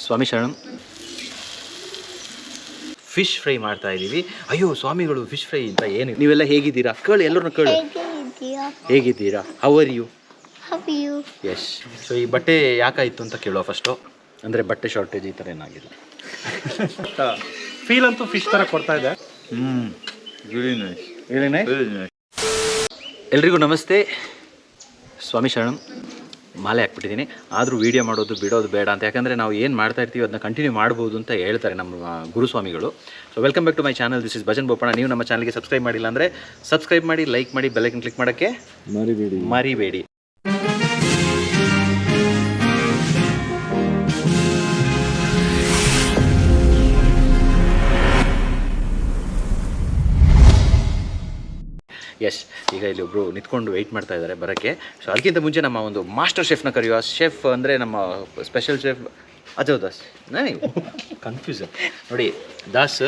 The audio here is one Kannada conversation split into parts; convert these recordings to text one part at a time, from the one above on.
ಸ್ವಾಮಿ ಶರಣಂ. ಫಿಶ್ ಫ್ರೈ ಮಾಡ್ತಾ ಇದ್ದೀವಿ. ಅಯ್ಯೋ ಸ್ವಾಮಿಗಳು ಫಿಶ್ ಫ್ರೈ ಅಂತ ಏನು, ನೀವೆಲ್ಲ ಹೇಗಿದ್ದೀರಾ? ಕೇಳಿ, ಎಲ್ಲರನ್ನ ಕೇಳಿ, ಹೇಗಿದ್ದೀರಾ? How are you? Yes. So ಈ ಬಟ್ಟೆ ಯಾಕಾಯಿತು ಅಂತ ಕೇಳುವ ಫಸ್ಟು. ಅಂದರೆ ಬಟ್ಟೆ ಶಾರ್ಟೇಜ್ ಈ ಥರ ಏನಾಗಿಲ್ಲ. ಫೀಲ್ ಅಂತೂ ಫಿಶ್ ಥರ ಕೊಡ್ತಾ ಇದೆ. ಎಲ್ರಿಗೂ ನಮಸ್ತೆ. ಸ್ವಾಮಿ ಶರಣಂ. ಮಾಲೆ ಹಾಕ್ಬಿಟ್ಟಿದ್ದೀನಿ. ಆದರೂ ವೀಡಿಯೋ ಮಾಡೋದು ಬಿಡೋದು ಬೇಡ ಅಂತ, ಯಾಕಂದರೆ ನಾವು ಏನು ಮಾಡ್ತಾ ಇರ್ತೀವಿ ಅದನ್ನ ಕಂಟಿನ್ಯೂ ಮಾಡ್ಬೋದು ಅಂತ ಹೇಳ್ತಾರೆ ನಮ್ಮ ಗುರುಸ್ವಾಮಿಗಳು. So welcome back to my channel. This is Bhajan Bopanna. ನೀವು ನಮ್ಮ ಚಾನಲ್ಗೆ ಸಬ್ಸ್ಕ್ರೈಬ್ ಮಾಡಿಲ್ಲ ಅಂದರೆ ಸಬ್ಸ್ಕ್ರೈಬ್ ಮಾಡಿ, ಲೈಕ್ ಮಾಡಿ, ಬೆಲ್ ಐಕನ್ ಕ್ಲಿಕ್ ಮಾಡೋಕ್ಕೆ ಮರಿಬೇಡಿ. ಎಸ್, ಈಗ ಇಲ್ಲಿ ಒಬ್ಬರು ನಿಂತ್ಕೊಂಡು ವೆಯ್ಟ್ ಮಾಡ್ತಾ ಇದ್ದಾರೆ ಬರೋಕ್ಕೆ. ಸೊ ಅದಕ್ಕಿಂತ ಮುಂಚೆ ನಮ್ಮ ಒಂದು ಮಾಸ್ಟರ್ ಶೆಫ್ನ ಕರೆಯುವ. ಶೆಫ್ ಅಂದರೆ ನಮ್ಮ ಸ್ಪೆಷಲ್ ಶೆಫ್ ಅಜಯ್ ದಾಸ್. ನೀವು ಕನ್ಫ್ಯೂಸನ್ ನೋಡಿ. ದಾಸ್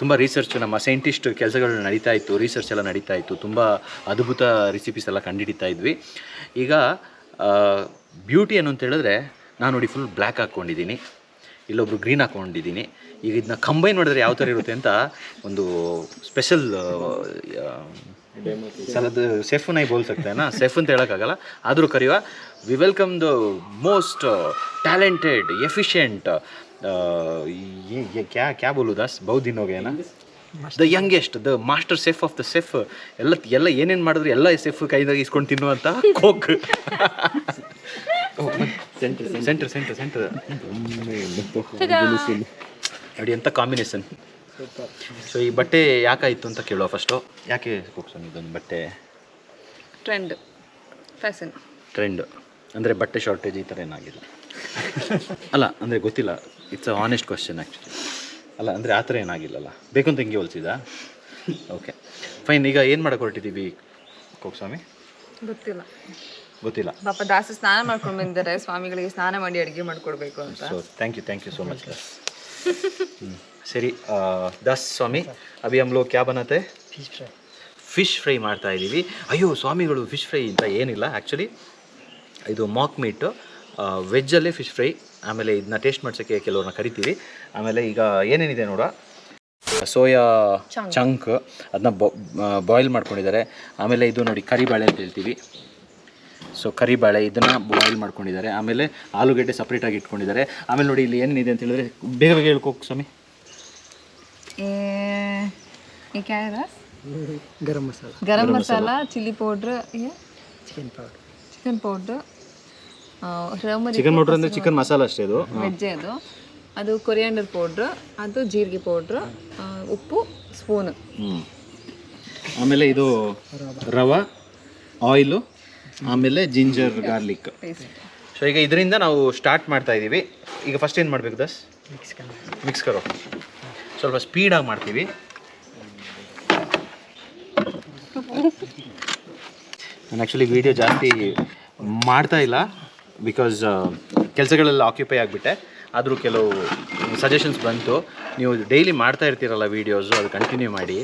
ತುಂಬ ರಿಸರ್ಚ್, ನಮ್ಮ ಸೈಂಟಿಸ್ಟ್ ಕೆಲಸಗಳು ನಡೀತಾ ಇತ್ತು, ರಿಸರ್ಚ್ ಎಲ್ಲ ನಡೀತಾ ಇತ್ತು, ತುಂಬ ಅದ್ಭುತ ರೆಸಿಪೀಸ್ ಎಲ್ಲ ಕಂಡುಹಿಡಿತಾ ಇದ್ವಿ. ಈಗ ಬ್ಯೂಟಿ ಏನು ಅಂತ ಹೇಳಿದ್ರೆ, ನಾನು ನೋಡಿ ಫುಲ್ ಬ್ಲ್ಯಾಕ್ ಹಾಕ್ಕೊಂಡಿದ್ದೀನಿ, ಇಲ್ಲೊಬ್ರು ಗ್ರೀನ್ ಹಾಕ್ಕೊಂಡಿದ್ದೀನಿ. ಈಗ ಇದನ್ನ ಕಂಬೈನ್ ಮಾಡಿದ್ರೆ ಯಾವ ಥರ ಇರುತ್ತೆ ಅಂತ ಒಂದು ಸ್ಪೆಷಲ್ ಸಲದ ಸೆಫ್ ನೈ ಬೋಲ್ ಸಕ್ತೇನಾ, ಸೆಫ್ ಅಂತ ಹೇಳೋಕ್ಕಾಗಲ್ಲ, ಆದರೂ ಕರೆಯುವ. We welcome the most talented efficient ಕ್ಯಾ ಬೋಲು ದಾಸ್, ಬಹು ದಿನ ಹೋಗಿ ಏನಾ, the youngest, the master chef of the chef. ಎಲ್ಲ ಏನೇನು ಮಾಡಿದ್ರು ಎಲ್ಲ ಸೆಫ್ ಕೈದಾಗ ಇಸ್ಕೊಂಡು ತಿನ್ನುವಂಥ ಕೋಕ್. ಸೆಂಟರ್ ನೋಡಿ ಎಂಥ ಕಾಂಬಿನೇಷನ್. ಸೊ ಈ ಬಟ್ಟೆ ಯಾಕಾಯಿತು ಅಂತ ಕೇಳುವ ಫಸ್ಟು. ಯಾಕೆ ಹೋಗ್ಸೋಣ ಇದೊಂದು ಬಟ್ಟೆ? ಟ್ರೆಂಡ್ ಅಂದರೆ ಬಟ್ಟೆ ಶಾರ್ಟೇಜ್ ಈ ಥರ ಏನಾಗಿಲ್ಲ ಅಲ್ಲ, ಅಂದರೆ ಗೊತ್ತಿಲ್ಲ. It's a honest question actually. ಅಲ್ಲ ಅಂದರೆ ಆ ಥರ ಏನಾಗಿಲ್ಲಲ್ಲ, ಬೇಕು ಅಂತ ಹಿಂಗೆ ಹೊಲ್ಸಿದ. Okay fine. ಈಗ ಏನು ಮಾಡಕ್ಕೆ ಹೊರಟಿದ್ದೀವಿ ಕೋಕ್ಸ್ವಾಮಿ? ಗೊತ್ತಿಲ್ಲ. ಪಾಪ ದಾಸ ಸ್ನಾನ ಮಾಡ್ಕೊಂಡು ಬಂದಿದ್ದಾರೆ, ಸ್ವಾಮಿಗಳಿಗೆ ಸ್ನಾನ ಮಾಡಿ ಅಡುಗೆ ಮಾಡಿಕೊಡ್ಬೇಕು ಅಂತ. So thank you so much Das. ಸರಿ ದಾಸ್ ಸ್ವಾಮಿ, ಅಭಿ ಹಮ್ ಲೋಗ್ ಕ್ಯಾ ಬನಾತೆ? ಫಿಶ್ ಫ್ರೈ ಮಾಡ್ತಾ ಇದ್ದೀವಿ. ಅಯ್ಯೋ ಸ್ವಾಮಿಗಳು ಫಿಶ್ ಫ್ರೈ ಅಂತ ಏನಿಲ್ಲ, ಆ್ಯಕ್ಚುಲಿ ಇದು ಮಾಕ್ ಮೀಟು, ವೆಜ್ಜಲ್ಲೇ ಫಿಶ್ ಫ್ರೈ. ಆಮೇಲೆ ಇದನ್ನ ಟೇಸ್ಟ್ ಮಾಡ್ಸೋಕ್ಕೆ ಕೆಲವ್ರನ್ನ ಕರಿತೀವಿ. ಆಮೇಲೆ ಈಗ ಏನೇನಿದೆ ನೋಡ, ಸೋಯಾ ಚಂಕ್ ಅದನ್ನ ಬಾಯ್ಲ್ ಮಾಡ್ಕೊಂಡಿದ್ದಾರೆ. ಆಮೇಲೆ ಇದು ನೋಡಿ ಕರಿಬೇಳೆ ಅಂತ ಹೇಳ್ತೀವಿ. ಸೊ ಕರಿಬೇಳೆ ಇದನ್ನು ಬಾಯ್ಲ್ ಮಾಡ್ಕೊಂಡಿದ್ದಾರೆ. ಆಮೇಲೆ ಆಲೂಗಡ್ಡೆ ಸಪ್ರೇಟಾಗಿ ಇಟ್ಕೊಂಡಿದ್ದಾರೆ. ಆಮೇಲೆ ನೋಡಿ ಇಲ್ಲಿ ಏನಿದೆ ಅಂತ ಹೇಳಿದ್ರೆ, ಬೇಗ ಹೇಳ್ಕೋಕ್ ಸ್ವಾಮಿ. Garam masala, chilli powder, chicken powder, chicken powder ಅಂದರೆ ಚಿಕನ್ ಮಸಾಲ ಅಷ್ಟೇ, ಅದು ವೆಜ್ಜೆ. ಅದು ಕೊರಿಯಾಂಡರ್ ಪೌಡ್ರ್, ಅದು ಜೀರಿಗೆ ಪೌಡ್ರ್, ಉಪ್ಪು ಸ್ಪೂನು. ಆಮೇಲೆ ಇದು ರವಾ, ಆಯಿಲು, ಆಮೇಲೆ ಜಿಂಜರ್ ಗಾರ್ಲಿಕ್. ಸೊ ಈಗ ಇದರಿಂದ ನಾವು ಸ್ಟಾರ್ಟ್ ಮಾಡ್ತಾ ಇದ್ದೀವಿ. ಈಗ ಫಸ್ಟ್ ಏನು ಮಾಡಬೇಕು ದಾಸ್? ಮಿಕ್ಸ್ ಕರೋ. ಸ್ವಲ್ಪ ಸ್ಪೀಡಾಗಿ ಮಾಡ್ತೀವಿ. ನಾನು ಆ್ಯಕ್ಚುಲಿ ವೀಡಿಯೋ ಜಾಸ್ತಿ ಮಾಡ್ತಾ ಇಲ್ಲ, ಬಿಕಾಸ್ ಕೆಲಸಗಳೆಲ್ಲ ಆಕ್ಯುಪೈ ಆಗಿಬಿಟ್ಟೆ. ಆದರೂ ಕೆಲವು ಸಜೆಷನ್ಸ್ ಬಂತು, ನೀವು ಡೈಲಿ ಮಾಡ್ತಾ ಇರ್ತೀರಲ್ಲ ವೀಡಿಯೋಸು, ಅದು ಕಂಟಿನ್ಯೂ ಮಾಡಿ.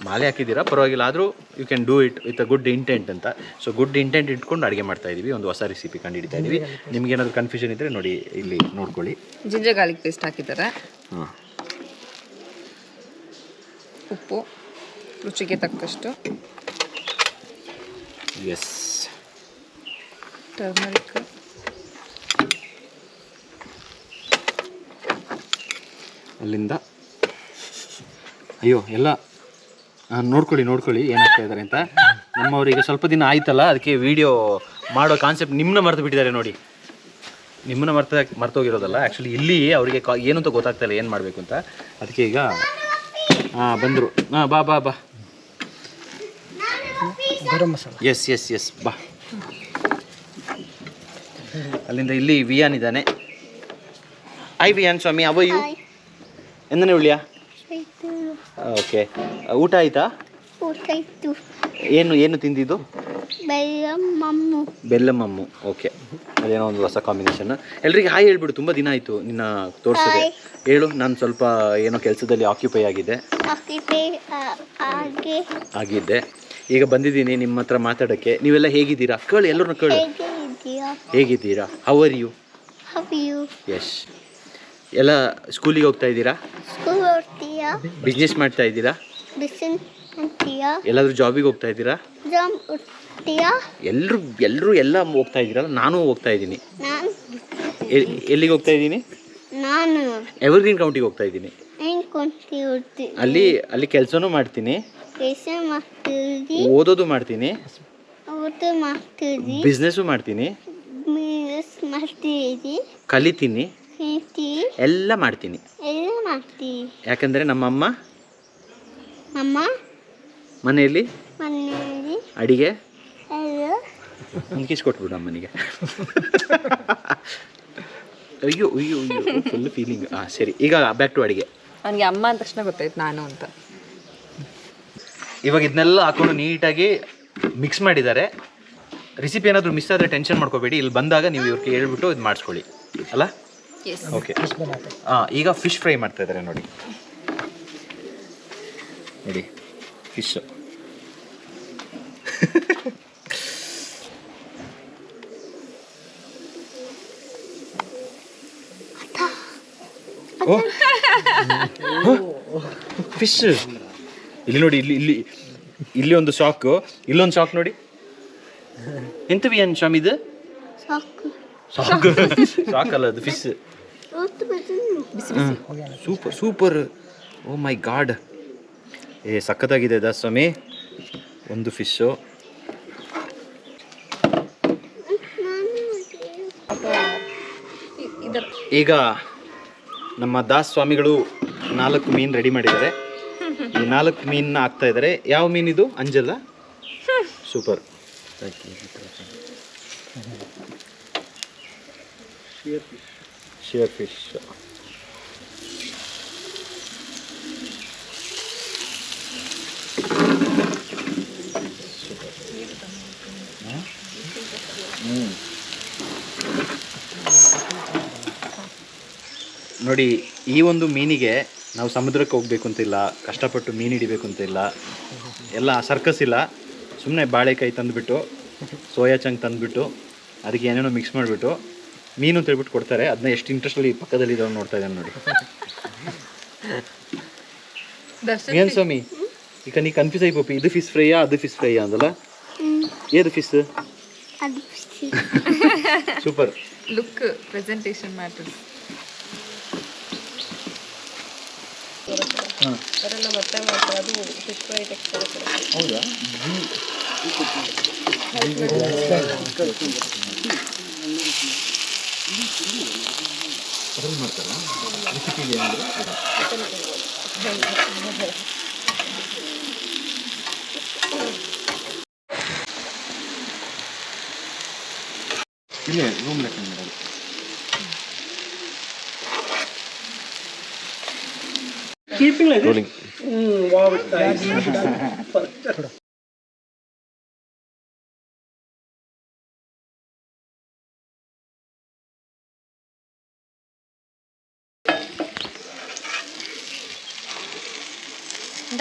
ಮಾಲೆ ಹಾಕಿದ್ದೀರಾ ಪರವಾಗಿಲ್ಲ, ಆದರೂ you can do it with a good intent ಅಂತ. ಸೊ ಗುಡ್ ಇಂಟೆಂಟ್ ಇಟ್ಕೊಂಡು ಅಡುಗೆ ಮಾಡ್ತಾಯಿದ್ದೀವಿ, ಒಂದು ಹೊಸ ರೆಸಿಪಿ ಕಂಡುಹಿಡಿತಾ ಇದ್ದೀವಿ. ನಿಮ್ಗೇನಾದರೂ ಕನ್ಫ್ಯೂಷನ್ ಇದ್ದರೆ ನೋಡಿ, ಇಲ್ಲಿ ನೋಡ್ಕೊಳ್ಳಿ. ಜಿಂಜರ್ ಗಾರ್ಲಿಕ್ ಪೇಸ್ಟ್ ಹಾಕಿದ್ದಾರೆ. ಉಪ್ಪು ರುಚಿಗೆ ತಕ್ಕಷ್ಟು, ಎಸ್, ಟರ್ಮರಿಕ್, ಅಲ್ಲಿಂದ ಅಯ್ಯೋ ಎಲ್ಲ ನೋಡ್ಕೊಳ್ಳಿ ಏನಾಗ್ತಾ ಇದ್ದಾರೆ ಅಂತ. ನಮ್ಮವ್ರಿಗೆ ಸ್ವಲ್ಪ ದಿನ ಆಯ್ತಲ್ಲ, ಅದಕ್ಕೆ ವಿಡಿಯೋ ಮಾಡೋ ಕಾನ್ಸೆಪ್ಟ್ ನಿಮ್ಮನ್ನ ಮರೆತು ಬಿಟ್ಟಿದ್ದಾರೆ ನೋಡಿ. ನಿಮ್ಮನ್ನ ಮರ್ತೋಗಿರೋದಲ್ಲ, ಆ್ಯಕ್ಚುಲಿ ಇಲ್ಲಿ ಅವರಿಗೆ ಏನು ಅಂತ ಗೊತ್ತಾಗ್ತಾ ಇಲ್ಲ ಏನು ಮಾಡಬೇಕು ಅಂತ. ಅದಕ್ಕೆ ಈಗ ಬಂದರು. ಬಾ ಗರಂ ಮಸಾಲ. ಎಸ್ ಬಾ. ಅಲ್ಲಿಂದ ಇಲ್ಲಿ ವಿಯಾನ್ ಇದ್ದಾನೆ. I ವಿಯಾನ್ Swami, ಅವಯ್ಯು ಎಂದನೇ ಉಳ್ಳಿಯಾ? ಓಕೆ, ಊಟ ಆಯ್ತಾ? ಏನು ತಿಂದಿದ್ದು? ಬೆಲ್ಲಮ್ಮು. ಓಕೆ, ಅದೇನೋ ಒಂದು ಹೊಸ ಕಾಂಬಿನೇಷನ್. ಎಲ್ರಿಗೆ ಹಾಯ್ ಹೇಳ್ಬಿಡು, ತುಂಬ ದಿನ ಆಯಿತು ನಿನ್ನ ತೋರಿಸಿದೆ. ಹೇಳು, ನಾನು ಸ್ವಲ್ಪ ಏನೋ ಕೆಲಸದಲ್ಲಿ ಆಕ್ಯುಪೈ ಆಗಿದ್ದೆ. ಈಗ ಬಂದಿದ್ದೀನಿ ನಿಮ್ಮ ಹತ್ರ ಮಾತಾಡೋಕ್ಕೆ. ನೀವೆಲ್ಲ ಹೇಗಿದ್ದೀರಾ? ಕೇಳಿ, ಎಲ್ಲರನ್ನ ಕೇಳಿ, ಹೇಗಿದ್ದೀರಾ? How are you? ಎಸ್. ಎಲ್ಲ ಸ್ಕೂಲಿಗೆ ಹೋಗ್ತಾ ಇದ್ದೀರಾ? ಸ್ಕೂಲ್ ಹೋಗ್ತೀಯಾ? ಬಿಸ್ನೆಸ್ ಮಾಡ್ತಾ ಇದ್ದೀರಾ? ಬಿಸಿನ್ ಅಂತೀಯಾ? ಎಲ್ಲಾದರೂ ಜಾಬಿಗೆ ಹೋಗ್ತಾ ಇದ್ದೀರಾ? ಜಾಮ್ ಹೋಗ್ತೀಯಾ? ಎಲ್ಲರೂ ಎಲ್ಲ ಹೋಗ್ತಾ ಇದ್ದೀರಲ್ಲ, ನಾನು ಹೋಗ್ತಾ ಇದ್ದೀನಿ. ನಾನು ಎಲ್ಲಿಗೆ ಹೋಗ್ತಾ ಇದ್ದೀನಿ? ನಾನು ಎವರ್ಗ್ರೀನ್ ಕೌಂಟಿಗೆ ಹೋಗ್ತಾ ಇದ್ದೀನಿ. ಹೆಂಗೆ ಕೊಂತೀವಿ? ಅಲ್ಲಿ ಕೆಲಸನೂ ಮಾಡ್ತೀನಿ, ಕೆಲಸ ಮಾಡ್ತೀವಿ, ಓದೋದು ಮಾಡ್ತೀನಿ, ಊಟ ಮಾಡ್ತೀವಿ, ಬಿಸ್ನೆಸ್ಸು ಮಾಡ್ತೀನಿ, ಮೀನ್ಸ್ ಮಾಡ್ತೀವಿ, ಕಲಿತೀನಿ, ತಿಂತೀವಿ, ಎಲ್ಲ ಮಾಡ್ತೀನಿ. ಎಲ್ಲ ಮಾಡ್ತೀವಿ. ಯಾಕಂದರೆ ನಮ್ಮಮ್ಮ ಅಮ್ಮ ಮನೆಯಲ್ಲಿ ಮನೆಯಲ್ಲಿ ಅಡಿಗೆ ಎಲ್ಲ ಕೊಟ್ಬಿಡು ಅಮ್ಮನಿಗೆ. ಅಯ್ಯೋ ಅಯ್ಯೋ ಅಯ್ಯೋ ಫುಲ್ ಫೀಲಿಂಗ್. ಸರಿ, ಈಗ ಬ್ಯಾಕ್ ಟು ಅಡಿಗೆ. ನನಗೆ ಅಮ್ಮ ಅಂದ ತಕ್ಷಣ ಗೊತ್ತಾಯ್ತು ನಾನು ಅಂತ. ಇವಾಗ ಇದನ್ನೆಲ್ಲ ಹಾಕೊಂಡು ನೀಟಾಗಿ ಮಿಕ್ಸ್ ಮಾಡಿದ್ದಾರೆ. ರೆಸಿಪಿ ಏನಾದರೂ ಮಿಸ್ ಆದರೆ ಟೆನ್ಷನ್ ಮಾಡ್ಕೋಬೇಡಿ, ಇಲ್ಲಿ ಬಂದಾಗ ನೀವು ಇವ್ರಿಗೆ ಹೇಳ್ಬಿಟ್ಟು ಇದು ಮಾಡಿಸ್ಕೊಳ್ಳಿ ಅಲ್ಲ. ಎಸ್. ಓಕೆ, ಈಗ ಫಿಶ್ ಫ್ರೈ ಮಾಡ್ತಾ ಇದ್ದಾರೆ ನೋಡಿ. ನೋಡಿ ಫಿಶ್. ಫಿಶ್ ಇಲ್ಲಿ ನೋಡಿ, ಇಲ್ಲಿ ಒಂದು ಶಾಕು, ಇಲ್ಲೊಂದು ಶಾಕ್ ನೋಡಿ. ಎಂತವಿ ಏನು ಶಾಮ್ ಇದು? ಸಾಕು. ಸಾಕಲ್ಲ, ಅದು fish. Super super. Oh my God, ಸಖತ್ತಾಗಿದೆ ದಾಸ್ವಾಮಿ. ಒಂದು ಫಿಶ್ಶು. ಈಗ ನಮ್ಮ ದಾಸ್ ಸ್ವಾಮಿಗಳು 4 ಮೀನು ರೆಡಿ ಮಾಡಿದ್ದಾರೆ. ಈ 4 ಮೀನನ್ನ ಹಾಕ್ತಾ ಇದ್ದಾರೆ. ಯಾವ ಮೀನಿದು? ಅಂಜಲ್ಲ. ಸೂಪರ್. Shear fish. ನೋಡಿ, ಈ ಒಂದು ಮೀನಿಗೆ ನಾವು ಸಮುದ್ರಕ್ಕೆ ಹೋಗ್ಬೇಕು ಅಂತಿಲ್ಲ, ಕಷ್ಟಪಟ್ಟು ಮೀನು ಹಿಡಿಬೇಕು ಅಂತಿಲ್ಲ, ಎಲ್ಲ ಸರ್ಕಸ್ ಇಲ್ಲ. ಸುಮ್ಮನೆ ಬಾಳೆಕಾಯಿ ತಂದುಬಿಟ್ಟು, ಸೋಯಾ ಚಂಕ್ ತಂದುಬಿಟ್ಟು, ಅದಕ್ಕೆ ಏನೇನೋ ಮಿಕ್ಸ್ ಮಾಡಿಬಿಟ್ಟು ಮೀನು ಅಂತ ಹೇಳ್ಬಿಟ್ಟು ಕೊಡ್ತಾರೆ. ಅದನ್ನ ಎಷ್ಟು ಇಂಟ್ರೆಸ್ಟಲ್ಲಿ ಪಕ್ಕದಲ್ಲಿ ಇದ್ದವ್ರು ನೋಡ್ತಾ ಇದ್ದಾನೆ ನೋಡಿ. ಏನು ಸ್ವಾಮಿ, ಈಗ ನೀ ಕನ್ಫ್ಯೂಸ್ ಆಗಿ ಇದು ಫಿಶ್ ಫ್ರೈಯಾ ಅದು ಫಿಶ್ ಫ್ರೈಯಾ ಅಂದಲ್ಲ? ಏದು fish? Super. Look presentation matters. ಮತ್ತೆ ಅದು ಫಿಶ್ ಫ್ರೈ ಟೆಕ್ಸ್ಚರ್. ಹೌದಾ? ಮಾಡ್ತಾರಾ ರೆಸಿಪಿಗೆ? ಇಲ್ಲೇ ರೂಮ್ ಲೆಕ್ಕ ಮಾಡೋದು. Keeping like this. Wow, nice.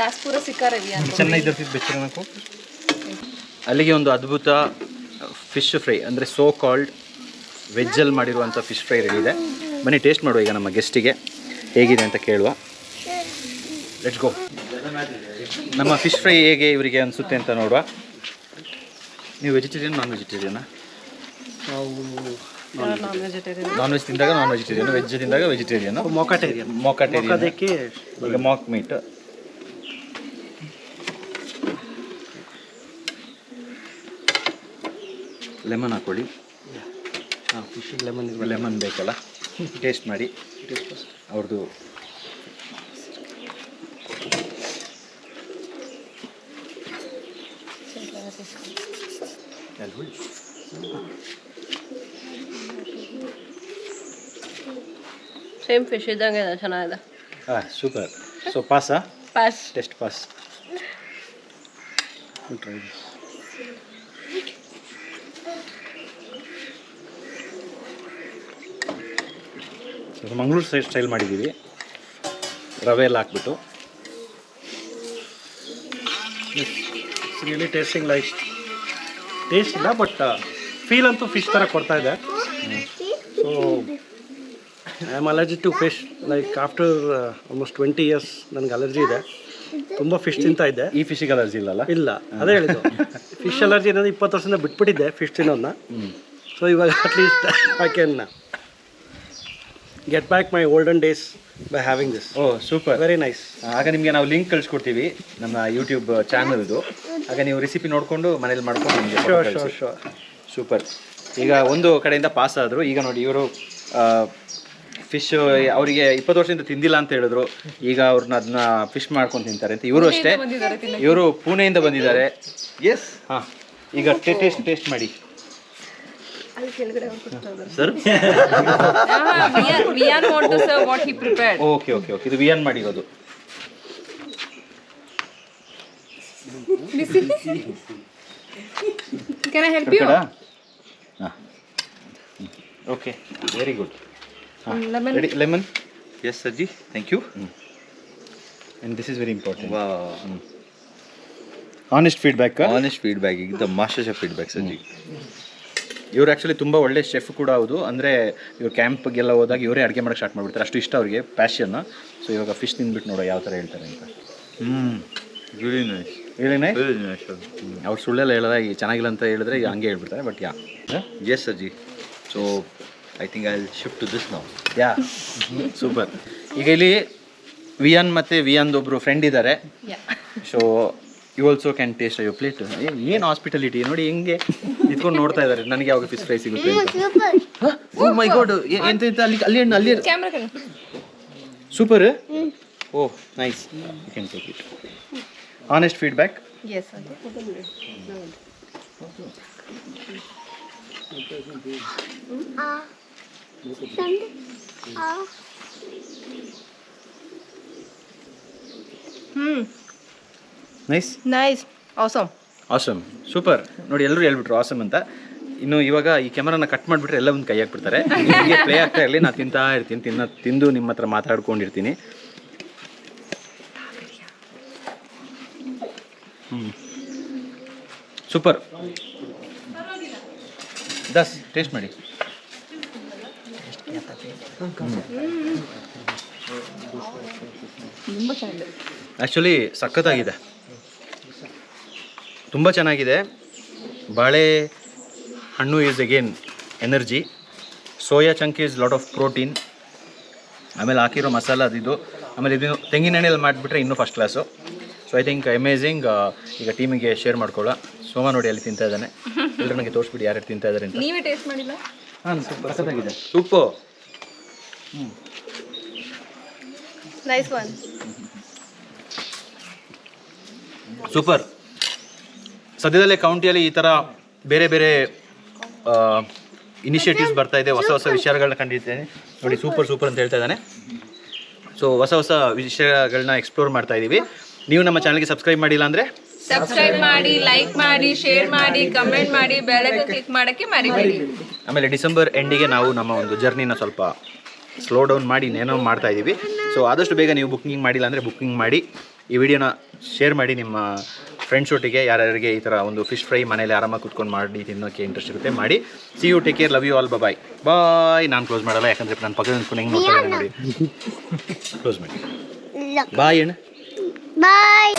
ದಾಸ್ಪುರ ಸಿಕ್ಕಾರವಿ ಅಂತ ಚೆನ್ನಾಗಿ ಬೆಚ್ಚರ ನಾಕು. ಅಲ್ಲಿಗೆ ಒಂದು ಅದ್ಭುತ ಫಿಶ್ ಫ್ರೈ, ಅಂದರೆ ಸೋ ಕಾಲ್ಡ್ ವೆಜ್ಜಲ್ಲಿ ಮಾಡಿರುವಂಥ ಫಿಶ್ ಫ್ರೈ ರೆಡಿ ಇದೆ. ಬನ್ನಿ ಟೇಸ್ಟ್ ಮಾಡುವ ಈಗ ನಮ್ಮ ಗೆಸ್ಟಿಗೆ ಹೇಗಿದೆ ಅಂತ ಕೇಳುವ. Let's go. ನಮ್ಮ ಫಿಶ್ ಫ್ರೈ ಹೇಗೆ ಇವರಿಗೆ ಅನಿಸುತ್ತೆ ಅಂತ ನೋಡುವ. ನೀವು ವೆಜಿಟೇರಿಯನ್ ನಾನ್ ವೆಜಿಟೇರಿಯನಾ? ನಾನ್ ವೆಜ್ ತಿಂದಾಗ ನಾನ್ ವೆಜಿಟೇರಿಯನ್, ವೆಜ್ ತಿಂದಾಗ ವೆಜಿಟೇರಿಯನ್. ಮೊಕಾಟೇರಿಯನ್. ಈಗ ಮಾಕ್ ಮೀಟ್. ಲೆಮನ್ ಹಾಕೊಳ್ಳಿ. ಫಿಶಿಗೆ ಲೆಮನ್ ಬೇಕಲ್ಲ, ಟೇಸ್ಟ್ ಮಾಡಿ ಅವ್ರದ್ದು. ಸೇಮ್ ಫಿಶ್ ಇದ್ದಂಗೆ ಇದೆ, ಚೆನ್ನಾಗಿದೆ. ಸೂಪರ್. ಸೊ ಪಾಸಾ? Pass. Test pass. Mangaluru style ಮಾಡಿದ್ದೀವಿ, ರವೆ ಎಲ್ಲ ಹಾಕ್ಬಿಟ್ಟು. It's really tasting like taste ಇಲ್ಲ, ಬಟ್ ಫೀಲ್ ಅಂತೂ ಫಿಶ್ ಥರ ಕೊಡ್ತಾ ಇದೆ. So I am allergy to fish like after almost 20 years ನನಗೆ ಅಲರ್ಜಿ ಇದೆ. ತುಂಬ ಫಿಶ್ ತಿಂತಾ ಇದ್ದೆ. ಈ ಫಿಶಿಗೆ ಅಲರ್ಜಿ ಇಲ್ಲಲ್ಲ? ಇಲ್ಲ, ಅದೇ ಹೇಳಿದ್ದು. ಫಿಶ್ ಅಲರ್ಜಿ ಅನ್ನೋದು 20 ವರ್ಷದಿಂದ ಬಿಟ್ಬಿಟ್ಟಿದ್ದೆ ಫಿಶ್ ತಿನ್ನೋದನ್ನ. ಸೊ ಇವಾಗ at least I can get back my olden days by having this. Oh super, very nice. ಆಗ ನಿಮಗೆ ನಾವು ಲಿಂಕ್ ಕಳಿಸ್ಕೊಡ್ತೀವಿ ನಮ್ಮ ಯೂಟ್ಯೂಬ್ ಚಾನಲ್ದು. ಆಗ ನೀವು ರೆಸಿಪಿ ನೋಡಿಕೊಂಡು ಮನೇಲಿ ಮಾಡ್ಕೊಂಡು ನಿಮಗೆ ಶೋರ್. ಸೂಪರ್. ಈಗ ಒಂದು ಕಡೆಯಿಂದ ಪಾಸ್ ಆದರು. ಈಗ ನೋಡಿ ಇವರು ಫಿಶ್ ಅವರಿಗೆ 20 ವರ್ಷದಿಂದ ತಿಂದಿಲ್ಲ ಅಂತ ಹೇಳಿದ್ರು. ಈಗ ಅವ್ರನ್ನ ಅದನ್ನ ಫಿಶ್ ಮಾಡ್ಕೊಂಡು ತಿಂತಾರೆ ಅಂತ. ಇವರು ಅಷ್ಟೇ, ಇವರು ಪುಣೆಯಿಂದ ಬಂದಿದ್ದಾರೆ. ಎಸ್, ಹಾಂ. ಈಗ ಟೇಸ್ಟ್ ಮಾಡಿ ಸರ್. ಓಕೆ ಓಕೆ ಓಕೆ, ಇದು ವಿಯಾನ್ ಮಾಡಿರೋದು. Can I help you? Okay, very good. Lemon. Ready? Lemon? Yes, Saji. Thank you. And this is very important. Wow. Honest feedback. Honest feedback. The master chef feedback, Saji. ಇವ್ರು ಆ್ಯಕ್ಚುಲಿ ತುಂಬ ಒಳ್ಳೆ ಶೆಫ್ ಕೂಡ ಹೌದು. ಅಂದರೆ ಇವ್ರು ಕ್ಯಾಂಪ್ಗೆಲ್ಲ ಹೋದಾಗ ಇವರೇ ಅಡುಗೆ ಮಾಡೋಕ್ಕೆ ಸ್ಟಾರ್ಟ್ ಮಾಡಿಬಿಡ್ತಾರೆ. ಅಷ್ಟು ಇಷ್ಟ ಅವ್ರಿಗೆ, ಪ್ಯಾಷನ್. ಸೊ ಇವಾಗ ಫಿಶ್ ತಿಂದ್ಬಿಟ್ಟು ನೋಡೋ ಯಾವ ಥರ ಹೇಳ್ತಾರೆ ಅಂತ. Really nice. ಹೇಳಿ ನೈ. Very nice. ಅವ್ರು ಸುಳ್ಳೆಲ್ಲ ಹೇಳೋದ ಈಗ ಚೆನ್ನಾಗಿಲ್ಲ ಅಂತ ಹೇಳಿದ್ರೆ ಈಗ ಹಂಗೆ ಹೇಳ್ಬಿಡ್ತಾರೆ. But Yes, Saji. So I think I'll shift to this now. Yeah super. ಈಗ ಇಲ್ಲಿ ವಿಯಾನ್ ಮತ್ತು ವಿಯಾನ್ದು ಒಬ್ಬರು ಫ್ರೆಂಡ್ ಇದ್ದಾರೆ. So you also can taste your plate. ಏನು ಹಾಸ್ಪಿಟಾಲಿಟಿ ನೋಡಿ, ಹೆಂಗೆ ನಿಂತ್ಕೊಂಡು ನೋಡ್ತಾ ಇದ್ದಾರೆ ನನಗೆ ಯಾವಾಗ ಫಿಶ್ ಫ್ರೈ ಸಿಗುತ್ತೆ ಅಂತ. ಓ ಮೈ ಗಾಡ್, ಎಂತ ಅಲ್ಲಿ ಅಲ್ಲಿ ಅಲ್ಲಿ Camera can. Super. Oh nice, you can take it. Honest feedback. Yes. Nice. Nice. Awesome. Awesome, super. ನೋಡಿ ಎಲ್ಲರೂ ಹೇಳ್ಬಿಟ್ರು ಆಸಮ್ ಅಂತ. ಇನ್ನು ಇವಾಗ ಈ ಕ್ಯಾಮರಾನ ಕಟ್ ಮಾಡಿಬಿಟ್ರೆ ಎಲ್ಲ ಒಂದು ಕೈ ಹಾಕ್ಬಿಡ್ತಾರೆ. ಹೀಗೆ ಪ್ಲೇ ಆಗ್ತಾ ಇರಲಿ, ನಾನು ತಿಂತಾ ಇರ್ತೀನಿ. ತಿಂದು ನಿಮ್ಮ ಹತ್ರ ಮಾತಾಡ್ಕೊಂಡಿರ್ತೀನಿ. ಸೂಪರ್. ದಸ್ ಟೇಸ್ಟ್ ಮಾಡಿ. ಆ್ಯಕ್ಚುಲಿ ಸಖತ್ತಾಗಿದೆ, ತುಂಬ ಚೆನ್ನಾಗಿದೆ. ಬಾಳೆ ಹಣ್ಣು is again energy. Soya chunk is lot of protein. ಆಮೇಲೆ ಹಾಕಿರೋ ಮಸಾಲ ಅದಿದು. ಆಮೇಲೆ ಇದು ತೆಂಗಿನ ಎಣ್ಣೆಯಲ್ಲಿ ಮಾಡಿಬಿಟ್ರೆ ಇನ್ನೂ first class. So I think amazing. ಈಗ ಟೀಮಿಗೆ ಶೇರ್ ಮಾಡ್ಕೊಳ್ಳೋ. ಸೋಮ ನೋಡಿ ಅಲ್ಲಿ ತಿಂತಾ ಇದ್ದಾನೆ. ಎಲ್ಲರೂ ನನಗೆ ತೋರಿಸ್ಬಿಡಿ ಯಾರ್ಯಾರು ತಿಂತಾ ಇದ್ದಾರೆ ಅಂತ. ನೀವೇ ಟೇಸ್ಟ್ ಮಾಡಿಲ್ಲ? ಹಾಂ, ಸಖತ್ತಾಗಿದೆ. ಸೂಪರ್. Nice one. ಸೂಪರ್. ಸದ್ಯದಲ್ಲೇ ಕೌಂಟಿಯಲ್ಲಿ ಈ ಥರ ಬೇರೆ ಬೇರೆ ಇನಿಷಿಯೇಟಿವ್ಸ್ ಬರ್ತಾ ಇದೆ. ಹೊಸ ಹೊಸ ವಿಚಾರಗಳನ್ನ ಕಂಡಿದ್ದೇನೆ ನೋಡಿ. ಸೂಪರ್ ಅಂತ ಹೇಳ್ತಾ ಇದ್ದಾನೆ. ಸೊ ಹೊಸ ಹೊಸ ವಿಷಯಗಳನ್ನ ಎಕ್ಸ್ಪ್ಲೋರ್ ಮಾಡ್ತಾ ಇದ್ದೀವಿ. ನೀವು ನಮ್ಮ ಚಾನಲ್ಗೆ ಸಬ್ಸ್ಕ್ರೈಬ್ ಮಾಡಿಲ್ಲ ಅಂದರೆ ಸಬ್ಸ್ಕ್ರೈಬ್ ಮಾಡಿ, ಲೈಕ್ ಮಾಡಿ, ಶೇರ್ ಮಾಡಿ, ಕಮೆಂಟ್ ಮಾಡಿ, ಬೆಲ್ ಐಕಾನ್ ಕ್ಲಿಕ್ ಮಾಡೋಕ್ಕೆ ಮರಿಬೇಡಿ. ಆಮೇಲೆ ಡಿಸೆಂಬರ್ ಎಂಡಿಗೆ ನಾವು ನಮ್ಮ ಒಂದು ಜರ್ನಿನ ಸ್ವಲ್ಪ ಸ್ಲೋ ಡೌನ್ ಮಾಡಿ ಏನೋ ಮಾಡ್ತಾ ಇದ್ದೀವಿ. ಸೊ ಆದಷ್ಟು ಬೇಗ ನೀವು ಬುಕ್ಕಿಂಗ್ ಮಾಡಿಲ್ಲ ಅಂದರೆ ಬುಕ್ಕಿಂಗ್ ಮಾಡಿ. ಈ ವಿಡಿಯೋನ ಶೇರ್ ಮಾಡಿ ನಿಮ್ಮ ಫ್ರೆಂಡ್ಸ್ ಒಟ್ಟಿಗೆ. ಯಾರ್ಯಾರಿಗೆ ಈ ಥರ ಒಂದು ಫಿಶ್ ಫ್ರೈ ಮನೇಲಿ ಆರಾಮಾಗಿ ಕುತ್ಕೊಂಡು ಮಾಡಿ ತಿನ್ನೋಕ್ಕೆ ಇಂಟ್ರೆಸ್ಟ್ ಇರುತ್ತೆ ಮಾಡಿ. See you, take care, love you all, bye bye. ನಾನು ಕ್ಲೋಸ್ ಮಾಡಲ್ಲ, ಯಾಕಂದರೆ ನನ್ನ ಪಕ್ಕದ ನಿಂತ್ಕೊಂಡು ಹೆಂಗೆ ನೋಡ್ತಾ ಇದ್ದೀನಿ ನೋಡಿ. ಕ್ಲೋಸ್ ಮಾಡಿ. ಬಾಯ್ ಅಣ್ಣ. Bye.